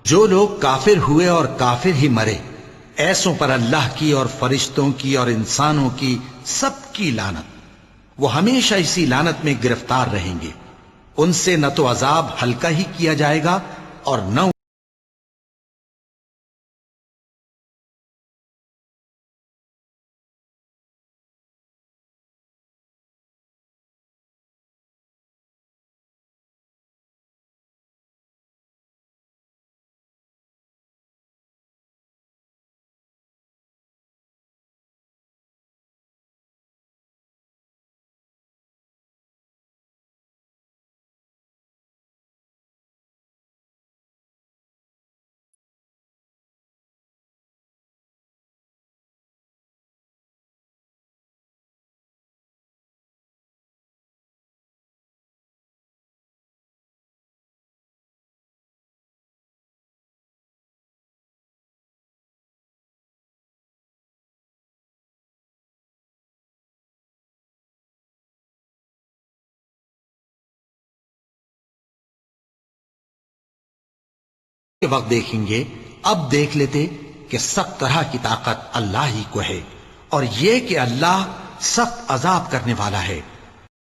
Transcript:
जो लोग काफिर हुए और काफिर ही मरे, ऐसों पर अल्लाह की और फरिश्तों की और इंसानों की सबकी लानत। वो हमेशा इसी लानत में गिरफ्तार रहेंगे। उनसे न तो अजाब हल्का ही किया जाएगा और न के वक्त देखेंगे। अब देख लेते कि सब तरह की ताकत अल्लाह ही को है और यह कि अल्लाह सख्त अजाब करने वाला है।